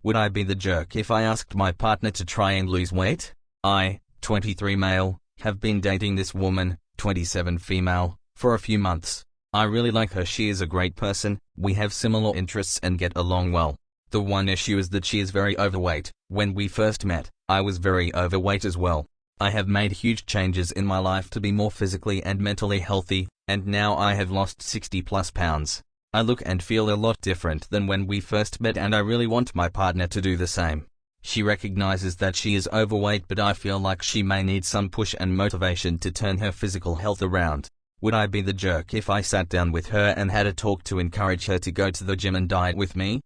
Would I be the jerk if I asked my partner to try and lose weight? I, 23 male, have been dating this woman, 27 female, for a few months. I really like her. She is a great person, we have similar interests and get along well. The one issue is that she is very overweight. When we first met, I was very overweight as well. I have made huge changes in my life to be more physically and mentally healthy, and now I have lost 60+ pounds. I look and feel a lot different than when we first met, and I really want my partner to do the same. She recognizes that she is overweight, but I feel like she may need some push and motivation to turn her physical health around. Would I be the jerk if I sat down with her and had a talk to encourage her to go to the gym and diet with me?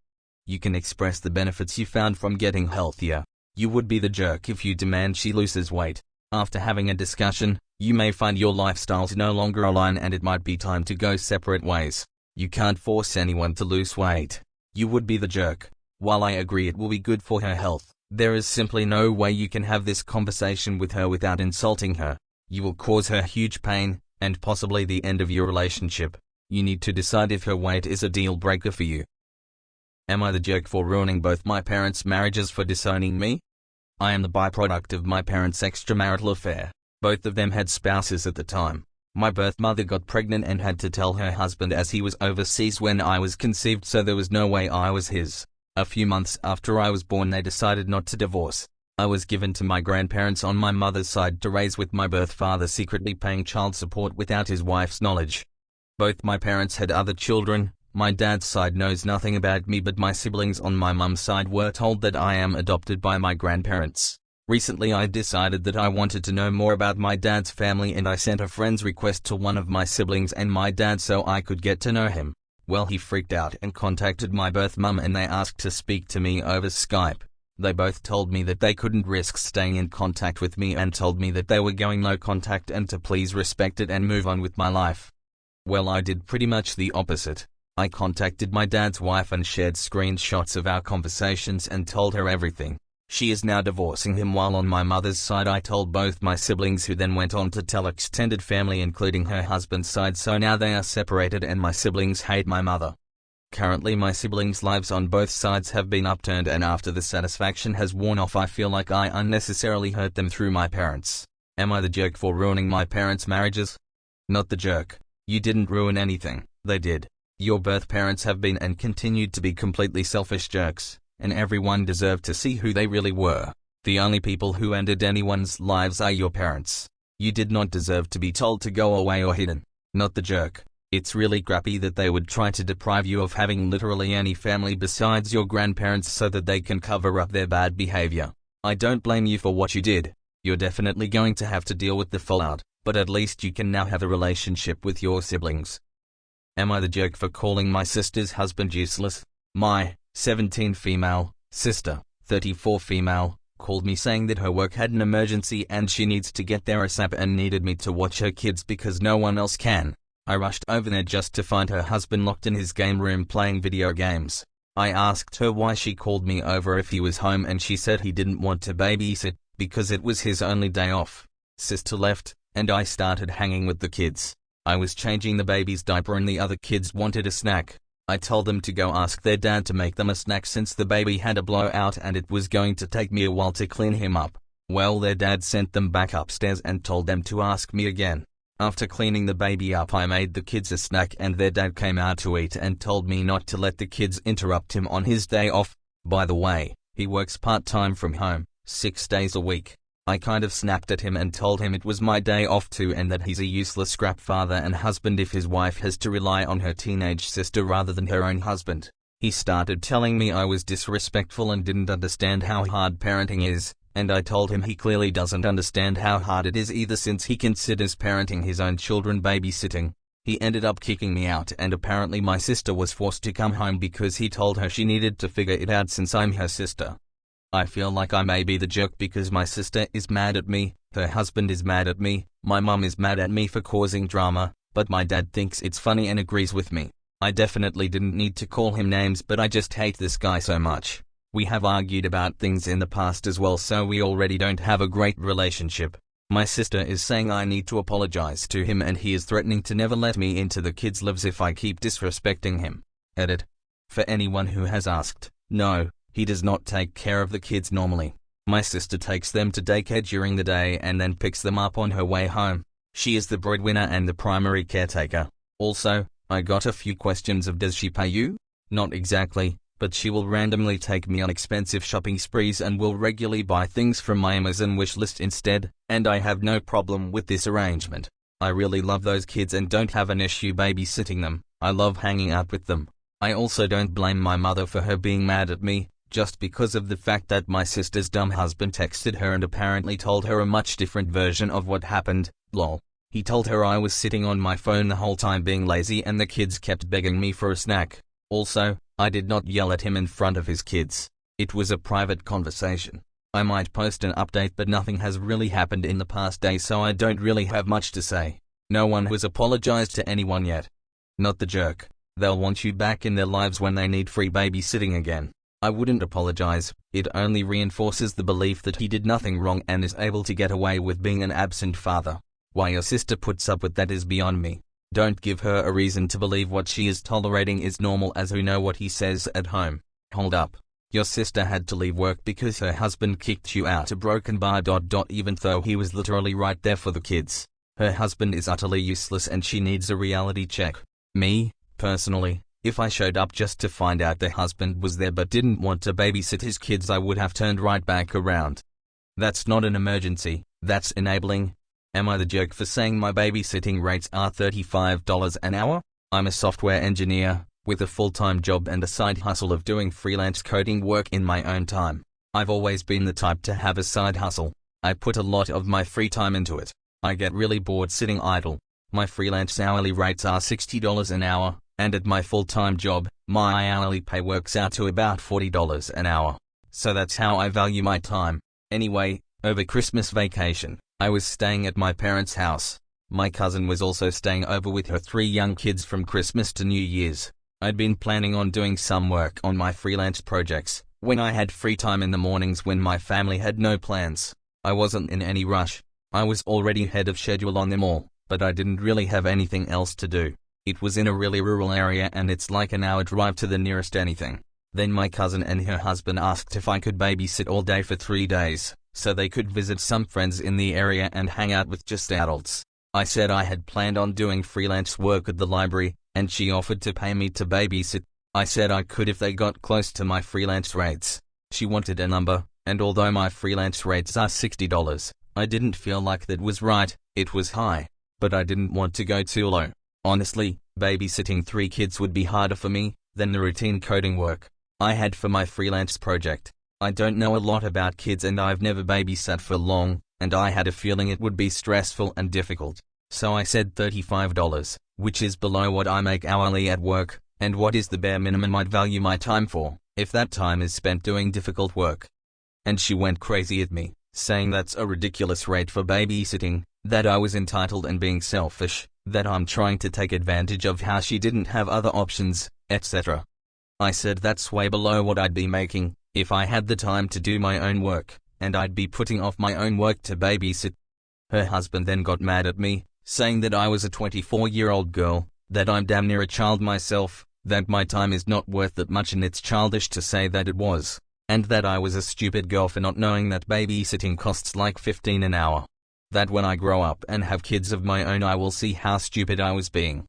You can express the benefits you found from getting healthier. You would be the jerk if you demand she loses weight. After having a discussion, you may find your lifestyles no longer align and it might be time to go separate ways. You can't force anyone to lose weight. You would be the jerk. While I agree it will be good for her health, there is simply no way you can have this conversation with her without insulting her. You will cause her huge pain, and possibly the end of your relationship. You need to decide if her weight is a deal breaker for you. Am I the jerk for ruining both my parents' marriages for disowning me? I am the byproduct of my parents' extramarital affair. Both of them had spouses at the time. My birth mother got pregnant and had to tell her husband as he was overseas when I was conceived, so there was no way I was his. A few months after I was born they decided not to divorce. I was given to my grandparents on my mother's side to raise, with my birth father secretly paying child support without his wife's knowledge. Both my parents had other children. My dad's side knows nothing about me, but my siblings on my mum's side were told that I am adopted by my grandparents. Recently I decided that I wanted to know more about my dad's family, and I sent a friend's request to one of my siblings and my dad so I could get to know him. Well, he freaked out and contacted my birth mum and they asked to speak to me over Skype. They both told me that they couldn't risk staying in contact with me and told me that they were going no contact and to please respect it and move on with my life. Well, I did pretty much the opposite. I contacted my dad's wife and shared screenshots of our conversations and told her everything. She is now divorcing him, while on my mother's side I told both my siblings, who then went on to tell extended family including her husband's side, so now they are separated and my siblings hate my mother. Currently my siblings' lives on both sides have been upturned, and after the satisfaction has worn off I feel like I unnecessarily hurt them through my parents. Am I the jerk for ruining my parents' marriages? Not the jerk. You didn't ruin anything, they did. Your birth parents have been and continued to be completely selfish jerks, and everyone deserved to see who they really were. The only people who ended anyone's lives are your parents. You did not deserve to be told to go away or hidden. Not the jerk. It's really crappy that they would try to deprive you of having literally any family besides your grandparents so that they can cover up their bad behavior. I don't blame you for what you did. You're definitely going to have to deal with the fallout, but at least you can now have a relationship with your siblings. Am I the jerk for calling my sister's husband useless? My 17 female sister, 34 female, called me saying that her work had an emergency and she needs to get there ASAP and needed me to watch her kids because no one else can. I rushed over there just to find her husband locked in his game room playing video games. I asked her why she called me over if he was home, and she said he didn't want to babysit because it was his only day off. Sister left, and I started hanging with the kids. I was changing the baby's diaper and the other kids wanted a snack. I told them to go ask their dad to make them a snack since the baby had a blowout and it was going to take me a while to clean him up. Well, their dad sent them back upstairs and told them to ask me again. After cleaning the baby up, I made the kids a snack and their dad came out to eat and told me not to let the kids interrupt him on his day off. By the way, he works part-time from home, 6 days a week. I kind of snapped at him and told him it was my day off too and that he's a useless scrap father and husband if his wife has to rely on her teenage sister rather than her own husband. He started telling me I was disrespectful and didn't understand how hard parenting is, and I told him he clearly doesn't understand how hard it is either, since he considers parenting his own children babysitting. He ended up kicking me out, and apparently my sister was forced to come home because he told her she needed to figure it out since I'm her sister. I feel like I may be the jerk because my sister is mad at me, her husband is mad at me, my mum is mad at me for causing drama, but my dad thinks it's funny and agrees with me. I definitely didn't need to call him names, but I just hate this guy so much. We have argued about things in the past as well, so we already don't have a great relationship. My sister is saying I need to apologize to him and he is threatening to never let me into the kids' lives if I keep disrespecting him. Edit. For anyone who has asked, no, He does not take care of the kids normally. My sister takes them to daycare during the day and then picks them up on her way home. She is the breadwinner and the primary caretaker. Also, I got a few questions of does she pay you? Not exactly, but she will randomly take me on expensive shopping sprees and will regularly buy things from my Amazon wishlist instead, and I have no problem with this arrangement. I really love those kids and don't have an issue babysitting them. I love hanging out with them. I also don't blame my mother for her being mad at me, just because of the fact that my sister's dumb husband texted her and apparently told her a much different version of what happened, lol. He told her I was sitting on my phone the whole time being lazy and the kids kept begging me for a snack. Also, I did not yell at him in front of his kids. It was a private conversation. I might post an update but nothing has really happened in the past day so I don't really have much to say. No one has apologized to anyone yet. Not the jerk. They'll want you back in their lives when they need free babysitting again. I wouldn't apologize, it only reinforces the belief that he did nothing wrong and is able to get away with being an absent father. Why your sister puts up with that is beyond me. Don't give her a reason to believe what she is tolerating is normal as we know what he says at home. Hold up. Your sister had to leave work because her husband kicked you out a broken bar. Even though he was literally right there for the kids. Her husband is utterly useless and she needs a reality check. Me, personally, if I showed up just to find out their husband was there but didn't want to babysit his kids I would have turned right back around. That's not an emergency, that's enabling. Am I the jerk for saying my babysitting rates are $35 an hour? I'm a software engineer, with a full-time job and a side hustle of doing freelance coding work in my own time. I've always been the type to have a side hustle. I put a lot of my free time into it. I get really bored sitting idle. My freelance hourly rates are $60 an hour, and at my full-time job, my hourly pay works out to about $40 an hour. So that's how I value my time. Anyway, over Christmas vacation, I was staying at my parents' house. My cousin was also staying over with her 3 young kids from Christmas to New Year's. I'd been planning on doing some work on my freelance projects, when I had free time in the mornings when my family had no plans. I wasn't in any rush. I was already ahead of schedule on them all, but I didn't really have anything else to do. It was in a really rural area and it's like an hour drive to the nearest anything. Then my cousin and her husband asked if I could babysit all day for 3 days, so they could visit some friends in the area and hang out with just adults. I said I had planned on doing freelance work at the library, and she offered to pay me to babysit. I said I could if they got close to my freelance rates. She wanted a number, and although my freelance rates are $60, I didn't feel like that was right. It was high, but I didn't want to go too low. Honestly, babysitting 3 kids would be harder for me than the routine coding work I had for my freelance project. I don't know a lot about kids and I've never babysat for long, and I had a feeling it would be stressful and difficult. So I said $35, which is below what I make hourly at work, and what is the bare minimum I'd value my time for, if that time is spent doing difficult work. And she went crazy at me, saying that's a ridiculous rate for babysitting, that I was entitled and being selfish, that I'm trying to take advantage of how she didn't have other options, etc. I said that's way below what I'd be making if I had the time to do my own work, and I'd be putting off my own work to babysit. Her husband then got mad at me, saying that I was a 24-year-old girl, that I'm damn near a child myself, that my time is not worth that much and it's childish to say that it was, and that I was a stupid girl for not knowing that babysitting costs like $15 an hour. That when I grow up and have kids of my own I will see how stupid I was being.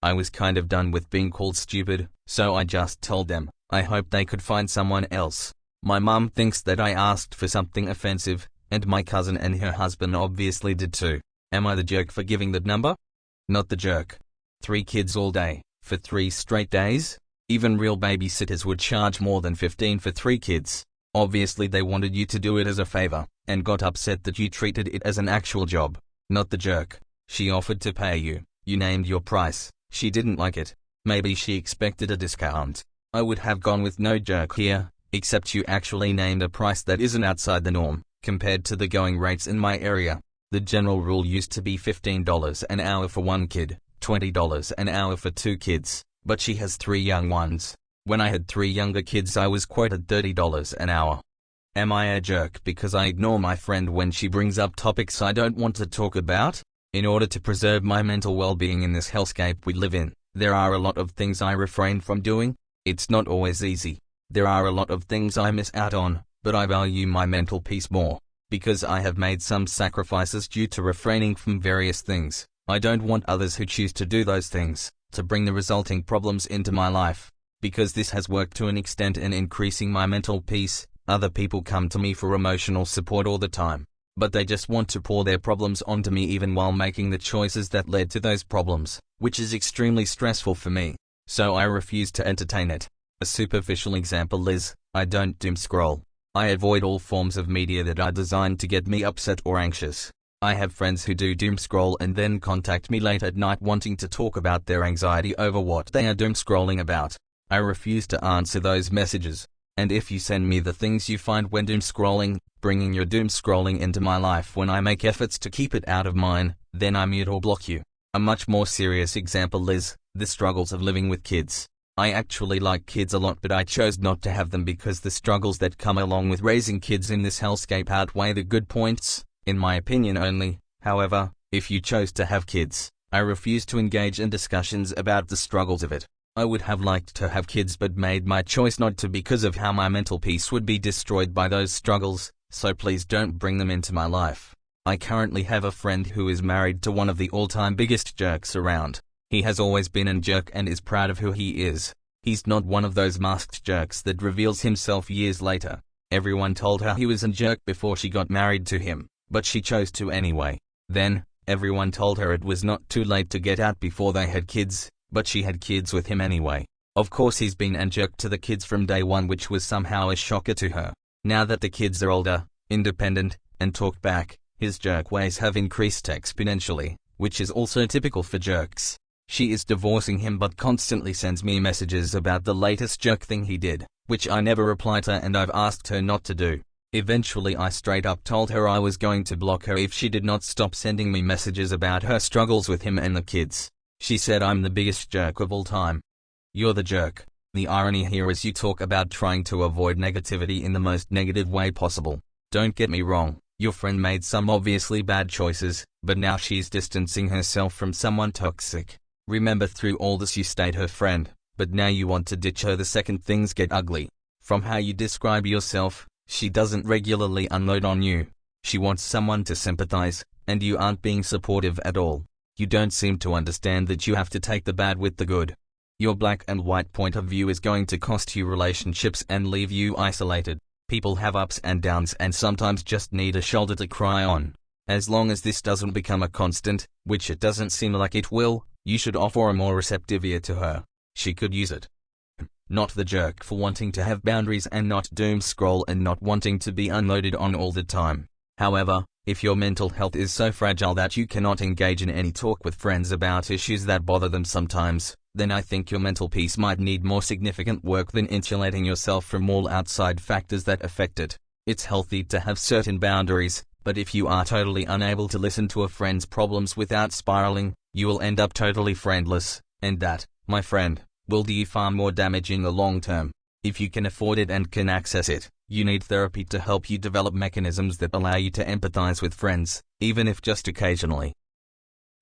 I was kind of done with being called stupid, so I just told them I hoped they could find someone else. My mum thinks that I asked for something offensive, and my cousin and her husband obviously did too. Am I the jerk for giving that number? Not the jerk. 3 kids all day, for 3 straight days? Even real babysitters would charge more than $15 for 3 kids. Obviously they wanted you to do it as a favor, and got upset that you treated it as an actual job. Not the jerk. She offered to pay you. You named your price. She didn't like it. Maybe she expected a discount. I would have gone with no jerk here, except you actually named a price that isn't outside the norm, compared to the going rates in my area. The general rule used to be $15 an hour for 1 kid, $20 an hour for 2 kids, but she has 3 young ones. When I had 3 younger kids I was quoted $30 an hour. Am I a jerk because I ignore my friend when she brings up topics I don't want to talk about? In order to preserve my mental well-being in this hellscape we live in, there are a lot of things I refrain from doing. It's not always easy, There are a lot of things I miss out on, but I value my mental peace more. Because I have made some sacrifices due to refraining from various things, I don't want others who choose to do those things to bring the resulting problems into my life. Because this has worked to an extent in increasing my mental peace, other people come to me for emotional support all the time. But they just want to pour their problems onto me even while making the choices that led to those problems, which is extremely stressful for me. So I refuse to entertain it. A superficial example is, I don't doom scroll. I avoid all forms of media that are designed to get me upset or anxious. I have friends who do doom scroll and then contact me late at night wanting to talk about their anxiety over what they are doom scrolling about. I refuse to answer those messages. And if you send me the things you find when doom scrolling, bringing your doom scrolling into my life when I make efforts to keep it out of mine, then I mute or block you. A much more serious example is the struggles of living with kids. I actually like kids a lot, but I chose not to have them because the struggles that come along with raising kids in this hellscape outweigh the good points, in my opinion only. However, if you chose to have kids, I refuse to engage in discussions about the struggles of it. I would have liked to have kids but made my choice not to because of how my mental peace would be destroyed by those struggles, so please don't bring them into my life. I currently have a friend who is married to one of the all-time biggest jerks around. He has always been a jerk and is proud of who he is. He's not one of those masked jerks that reveals himself years later. Everyone told her he was a jerk before she got married to him, but she chose to anyway. Then, everyone told her it was not too late to get out before they had kids, but she had kids with him anyway. Of course he's been a jerk to the kids from day one, which was somehow a shocker to her. Now that the kids are older, independent, and talk back, his jerk ways have increased exponentially, which is also typical for jerks. She is divorcing him but constantly sends me messages about the latest jerk thing he did, which I never reply to and I've asked her not to do. Eventually I straight up told her I was going to block her if she did not stop sending me messages about her struggles with him and the kids. She said I'm the biggest jerk of all time. You're the jerk. The irony here is you talk about trying to avoid negativity in the most negative way possible. Don't get me wrong, your friend made some obviously bad choices, but now she's distancing herself from someone toxic. Remember, through all this you stayed her friend, but now you want to ditch her the second things get ugly. From how you describe yourself, she doesn't regularly unload on you. She wants someone to sympathize, and you aren't being supportive at all. You don't seem to understand that you have to take the bad with the good. Your black and white point of view is going to cost you relationships and leave you isolated. People have ups and downs and sometimes just need a shoulder to cry on. As long as this doesn't become a constant, which it doesn't seem like it will, you should offer a more receptive ear to her. She could use it. Not the jerk for wanting to have boundaries and not doom scroll and not wanting to be unloaded on all the time. However, if your mental health is so fragile that you cannot engage in any talk with friends about issues that bother them sometimes, then I think your mental peace might need more significant work than insulating yourself from all outside factors that affect it. It's healthy to have certain boundaries, but if you are totally unable to listen to a friend's problems without spiraling, you will end up totally friendless, and that, my friend, will do you far more damage in the long term. If you can afford it and can access it, you need therapy to help you develop mechanisms that allow you to empathize with friends, even if just occasionally.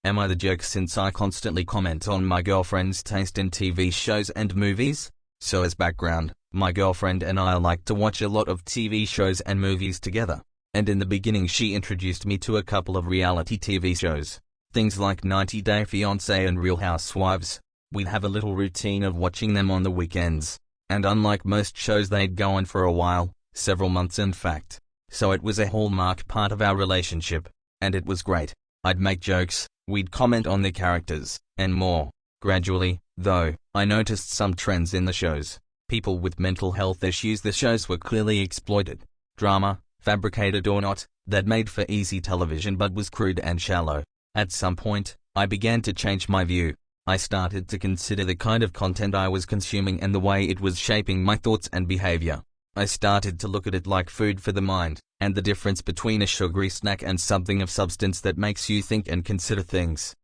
Am I the jerk since I constantly comment on my girlfriend's taste in TV shows and movies? So as background, my girlfriend and I like to watch a lot of TV shows and movies together. And in the beginning she introduced me to a couple of reality TV shows. Things like 90 Day Fiancé and Real Housewives. We'd have a little routine of watching them on the weekends. And unlike most shows, they'd go on for a while, several months in fact. So it was a hallmark part of our relationship. And it was great. I'd make jokes, we'd comment on the characters, and more. Gradually, though, I noticed some trends in the shows. People with mental health issues the shows were clearly exploited. Drama, fabricated or not, that made for easy television but was crude and shallow. At some point, I began to change my view. I started to consider the kind of content I was consuming and the way it was shaping my thoughts and behavior. I started to look at it like food for the mind, and the difference between a sugary snack and something of substance that makes you think and consider things.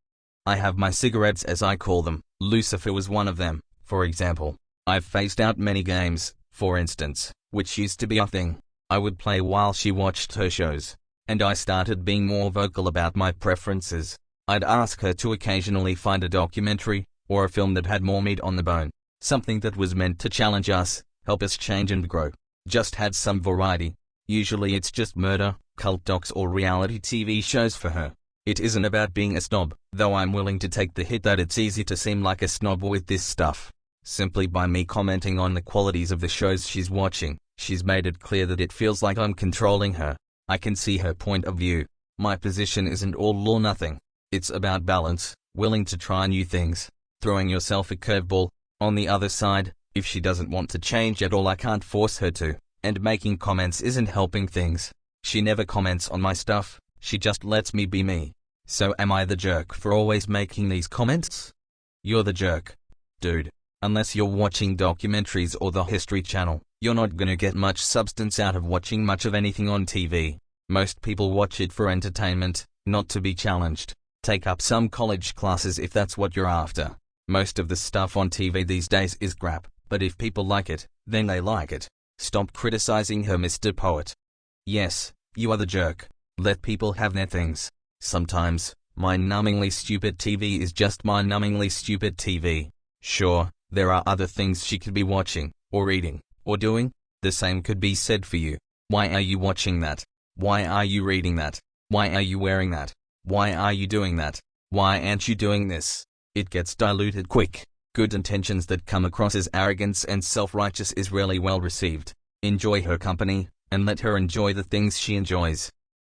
I have my cigarettes, as I call them. Lucifer was one of them, for example. I've phased out many games, for instance, which used to be a thing I would play while she watched her shows. And I started being more vocal about my preferences. I'd ask her to occasionally find a documentary, or a film that had more meat on the bone. Something that was meant to challenge us, Help us change and grow. Just had some variety. Usually it's just murder, cult docs or reality TV shows for her. It isn't about being a snob, though I'm willing to take the hit that it's easy to seem like a snob with this stuff. Simply by me commenting on the qualities of the shows she's watching, she's made it clear that it feels like I'm controlling her. I can see her point of view. My position isn't all or nothing. It's about balance, willing to try new things, throwing yourself a curveball. On the other side, if she doesn't want to change at all, I can't force her to, and making comments isn't helping things. She never comments on my stuff, she just lets me be me. So am I the jerk for always making these comments? You're the jerk, dude. Unless you're watching documentaries or the History Channel, you're not gonna get much substance out of watching much of anything on TV. Most people watch it for entertainment, not to be challenged. Take up some college classes if that's what you're after. Most of the stuff on TV these days is crap, but if people like it, then they like it. Stop criticizing her, Mr. Poet. Yes, you are the jerk. Let people have their things. Sometimes, mind-numbingly stupid TV is just mind-numbingly stupid TV. Sure, there are other things she could be watching, or reading, or doing. The same could be said for you. Why are you watching that? Why are you reading that? Why are you wearing that? Why are you doing that? Why aren't you doing this? It gets diluted quick. Good intentions that come across as arrogance and self-righteous is rarely well received. Enjoy her company, and let her enjoy the things she enjoys.